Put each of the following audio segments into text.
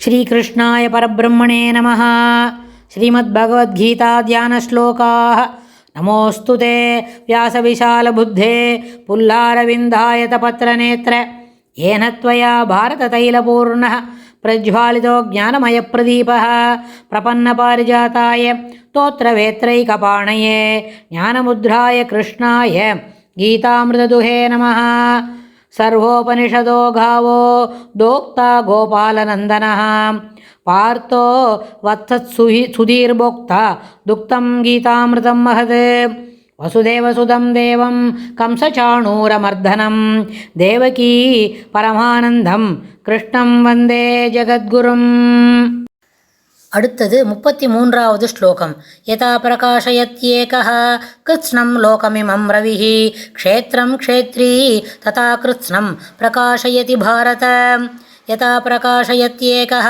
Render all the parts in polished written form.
श्रीकृष्णाय परब्रह्मणे नमः। श्रीमद्भगवद्गीताध्यानश्लोकाः। नमोऽस्तु ते व्यासविशालबुद्धे पुल्लारविन्दायतपत्रनेत्र येन त्वया भारततैलपूर्णः प्रज्वालितो ज्ञानमयप्रदीपः प्रपन्नपारिजाताय स्तोत्रवेत्रैकपाणये ज्ञानमुद्राय कृष्णाय गीतामृतदुहे नमः। सर्वोपनिषदो गावो दोक्ता गोपालनन्दनः पार्थो वत्सत्सुधीर्भोक्ता दुक्तं गीतामृतं महत्। वसुदेवसुतं देवं कंसचाणूरमर्दनं देवकी परमानन्दं कृष्णं वन्दे जगद्गुरुम्। அடுத்தது 33வது ஸ்லோகம். யதா பிரகாஷயத்யேகः கிருத்ஸ்னம் லோகமிமம் ரவிः க்ஷேத்ரம் க்ஷேத்ரீ ததா கிருத்ஸ்னம் பிரகாஷயதி பாரத. யதா பிரகாஷயத்யேகः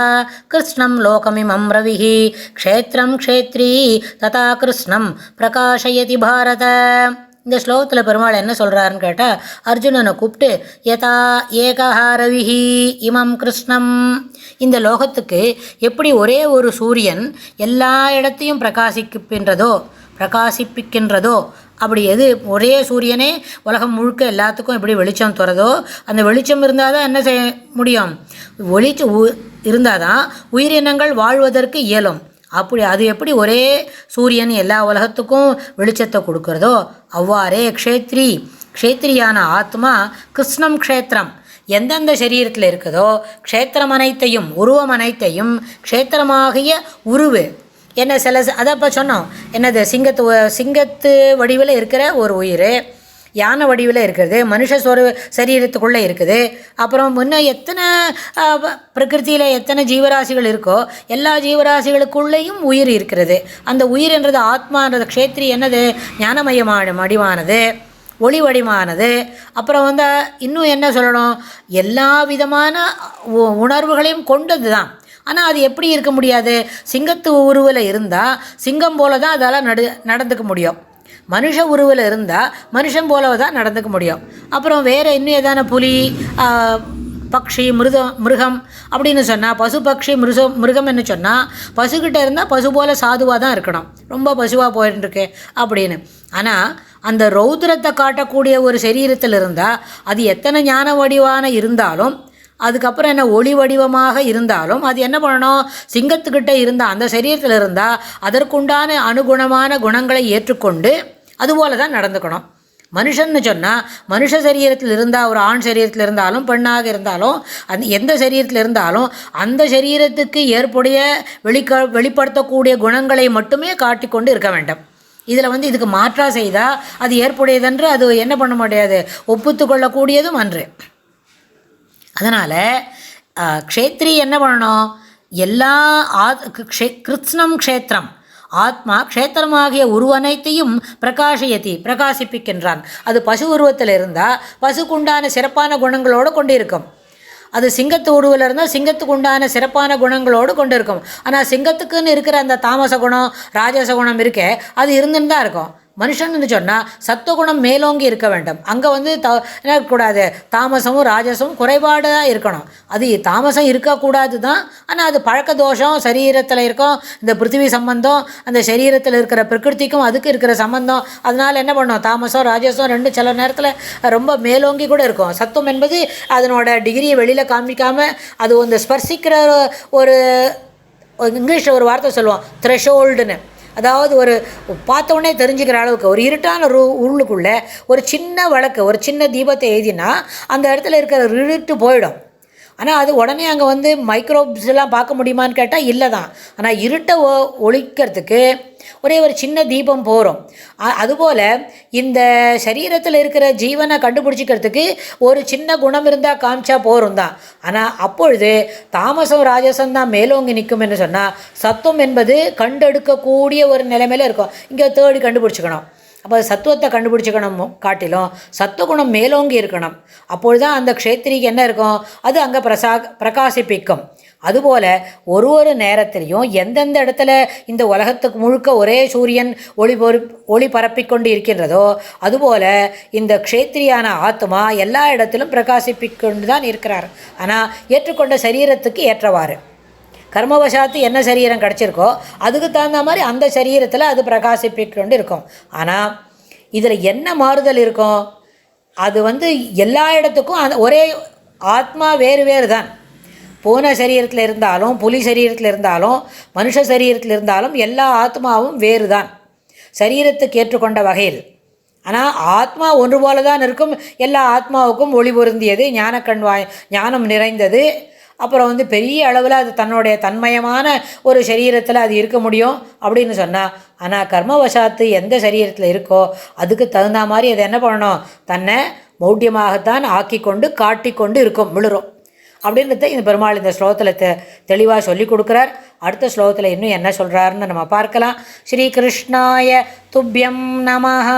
கிருத்ஸ்னம் லோகமிமம் ரவிः க்ஷேத்ரம் க்ஷேத்ரீ ததா கிருத்ஸ்னம் பிரகாஷயதி பாரத. இந்த ஸ்லோகத்தில் பெருமாள் என்ன சொல்கிறாருன்னு கேட்டால், அர்ஜுனனை கூப்பிட்டு யதா ஏகஹா ரவிஹி இமம் கிருஷ்ணம், இந்த லோகத்துக்கு எப்படி ஒரே ஒரு சூரியன் எல்லா இடத்தையும் பிரகாசிப்பிக்கின்றதோ அப்படி எது ஒரே சூரியனே உலகம் முழுக்க எல்லாத்துக்கும் எப்படி வெளிச்சம் தரதோ, அந்த வெளிச்சம் இருந்தால் தான் என்ன செய்ய முடியும், வெளிச்சம் இருந்தால் தான் உயிரினங்கள் வாழ்வதற்கு இயலும். அப்படி அது எப்படி ஒரே சூரியன் எல்லா உலகத்துக்கும் வெளிச்சத்தை கொடுக்குறதோ அவ்வாறே க்ஷேத்ரியான ஆத்மா கிருஷ்ணம் க்ஷேத்திரம் எந்தெந்த சரீரத்தில் இருக்குதோ க்ஷேத்திரம் அனைத்தையும் உருவம் அனைத்தையும் க்ஷேத்திரமாகிய உருவு என்ன சில அதை இப்போ சொன்னோம். என்னது சிங்கத்து வடிவில் இருக்கிற ஒரு உயிர், யானை வடிவில் இருக்கிறது, மனுஷ சரீரத்துக்குள்ளே இருக்குது. அப்புறம் இன்னும் எத்தனை பிரகிருத்தியில் எத்தனை ஜீவராசிகள் இருக்கோ எல்லா ஜீவராசிகளுக்குள்ளேயும் உயிர் இருக்கிறது. அந்த உயிர் என்றது ஆத்மான்றது க்ஷேத்ரி என்னது ஞானமயமான வடிவானது, ஒளி வடிவானது. அப்புறம் இன்னும் என்ன சொல்லணும், எல்லா விதமான உணர்வுகளையும் கொண்டது தான். ஆனால் அது எப்படி இருக்க முடியாது, சிங்கத்து உருவில் இருந்தால் சிங்கம் போல தான் அதால் நடந்துக்க முடியும். மனுஷ உருவில் இருந்தால் மனுஷன் போல தான் நடந்துக்க முடியும். அப்புறம் வேறு இன்னும் எதான புலி பக்ஷி மிருகம் அப்படின்னு சொன்னால், பசு பக்ஷி மிருகம்னு சொன்னால் பசுக்கிட்ட இருந்தால் பசு போல் சாதுவாக தான் இருக்கணும், ரொம்ப பசுவாக போயிட்டுருக்கு அப்படின்னு. ஆனால் அந்த ரௌத்ரத்தை காட்டக்கூடிய ஒரு சரீரத்தில் இருந்தால் அது எத்தனை ஞான வடிவான இருந்தாலும், அதுக்கப்புறம் என்ன ஒளி வடிவமாக இருந்தாலும் அது என்ன பண்ணணும், சிங்கத்துக்கிட்ட இருந்தால் அந்த சரீரத்தில் இருந்தால் அதற்குண்டான அனுகுணமான குணங்களை ஏற்றுக்கொண்டு அதுபோல தான் நடந்துக்கணும். மனுஷன்னு சொன்னால் மனுஷ சரீரத்தில் இருந்தால், ஒரு ஆண் சரீரத்தில் இருந்தாலும் பெண்ணாக இருந்தாலும் அந்த எந்த சரீரத்தில் இருந்தாலும் அந்த சரீரத்துக்கு ஏற்புடைய வெளிப்படுத்தக்கூடிய குணங்களை மட்டுமே காட்டிக்கொண்டு இருக்க வேண்டும். இதில் இதுக்கு மாற்றா செய்தால் அது ஏற்புடையதென்று அது என்ன பண்ண முடியாது, ஒப்புத்து கொள்ளக்கூடியதும் அன்று. அதனால் க்ஷேத்ரி என்ன பண்ணணும், எல்லா கிருத்ஸ்னம் க்ஷேத்திரம் ஆத்மா க்ஷேத்திரமாகிய உருவனைத்தையும் பிரகாசிப்பிக்கின்றான். அது பசு உருவத்தில் இருந்தால் பசுக்குண்டான சிறப்பான குணங்களோடு கொண்டு இருக்கும். அது சிங்கத்து உருவில் இருந்தால் சிங்கத்துக்கு உண்டான சிறப்பான குணங்களோடு கொண்டு இருக்கும். ஆனால் சிங்கத்துக்குன்னு இருக்கிற அந்த தாமச குணம் ராஜச குணம் இருக்கே அது இருந்துன்னு தான் இருக்கும். மனுஷன்னு சொன்னால் சத்துவகுணம் மேலோங்கி இருக்க வேண்டும். அங்கே இருக்கக்கூடாது, தாமசமும் ராஜசமும் குறைபாடாக இருக்கணும். அது தாமசம் இருக்கக்கூடாது தான். ஆனால் அது பழக்க தோஷம் சரீரத்தில் இருக்கும். இந்த பிருத்திவி சம்பந்தம் அந்த சரீரத்தில் இருக்கிற பிரகிருதிக்கும் அதுக்கு இருக்கிற சம்பந்தம். அதனால் என்ன பண்ணோம், தாமசம் ராஜசம் ரெண்டு சில நேரத்தில் ரொம்ப மேலோங்கி கூட இருக்கும். சத்துவம் என்பது அதனோட டிகிரியை வெளியில் காமிக்காமல் அது ஸ்பர்சிக்கிற ஒரு இங்கிலீஷில் ஒரு வார்த்தை சொல்லுவோம், த்ரெஷோல்டுன்னு. அதாவது ஒரு பார்த்த உடனே தெரிஞ்சுக்கிற அளவுக்கு ஒரு இருட்டான உள்ளுக்குள்ளே ஒரு சின்ன விளக்கு ஒரு சின்ன தீபத்தை எழுதினா அந்த இடத்துல இருக்கிற இருட்டு போயிடும். ஆனால் அது உடனே அங்கே மைக்ரோப்ஸ் எல்லாம் பார்க்க முடியுமான்னு கேட்டால் இல்லை தான். ஆனால் இருட்டை ஒழிக்கிறதுக்கு ஒரே ஒரு சின்ன தீபம் போகிறோம். அதுபோல் இந்த சரீரத்தில் இருக்கிற ஜீவனை கண்டுபிடிச்சிக்கிறதுக்கு ஒரு சின்ன குணம் இருந்தால் காமிச்சா போகிறோம் தான். ஆனால் அப்பொழுது தாமசம் ராஜசம் தான் மேலோங்கி நிற்கும் என்று சொன்னால் சத்துவம் என்பது கண்டெடுக்கக்கூடிய ஒரு நிலைமையில் இருக்கும். இங்கே தேடி கண்டுபிடிச்சிக்கணும். அப்போ சத்துவத்தை கண்டுபிடிச்சிக்கணும் காட்டிலும் சத்துவகுணம் மேலோங்கி இருக்கணும். அப்பொழுதுதான் அந்த க்ஷேத்திரிக்கு என்ன இருக்கும், அது அங்கே பிரகாசிப்பிக்கும். அதுபோல் ஒரு நேரத்திலையும் எந்தெந்த இடத்துல இந்த உலகத்துக்கு முழுக்க ஒரே சூரியன் ஒளி பரப்பிக்கொண்டு இருக்கின்றதோ அதுபோல் இந்த க்ஷேத்திரியான ஆத்மா எல்லா இடத்திலும் பிரகாசிப்பிக்கொண்டு தான் இருக்கிறார். ஆனால் ஏற்றுக்கொண்ட சரீரத்துக்கு ஏற்றவாறு. கர்மவசாத்து என்ன சரீரம் கிடச்சிருக்கோ அதுக்கு தகுந்த மாதிரி அந்த சரீரத்தில் அது பிரகாசிப்பிக்கொண்டு இருக்கும். ஆனால் இதில் என்ன மாறுதல் இருக்கும்? அது எல்லா இடத்துக்கும் அந்த ஒரே ஆத்மா வேறு வேறு தான். பூனை சரீரத்தில் இருந்தாலும், புலி சரீரத்தில் இருந்தாலும், மனுஷ சரீரத்தில் இருந்தாலும் எல்லா ஆத்மாவும் வேறு தான் சரீரத்துக்கு ஏற்றுக்கொண்ட வகையில். ஆனால் ஆத்மா ஒன்று போல தான் இருக்கும். எல்லா ஆத்மாவுக்கும் ஒளி பொருந்தியது, ஞானம் நிறைந்தது. அப்புறம் பெரிய அளவில் அது தன்னுடைய தன்மயமான ஒரு சரீரத்தில் அது இருக்க முடியும் அப்படின்னு சொன்னால், ஆனால் கர்மவசாத்து எந்த சரீரத்தில் இருக்கோ அதுக்கு தகுந்த மாதிரி அது என்ன பண்ணணும்? தன்னை மௌட்டியமாகத்தான் ஆக்கி கொண்டு காட்டிக்கொண்டு இருக்கும், விழுறோம் அப்படின்றத இந்த பெருமாள் இந்த ஸ்லோகத்தில் தெளிவாக சொல்லி கொடுக்குறார். அடுத்த ஸ்லோகத்தில் இன்னும் என்ன சொல்கிறாருன்னு நம்ம பார்க்கலாம். ஸ்ரீ கிருஷ்ணாய துப்யம் நமஹ.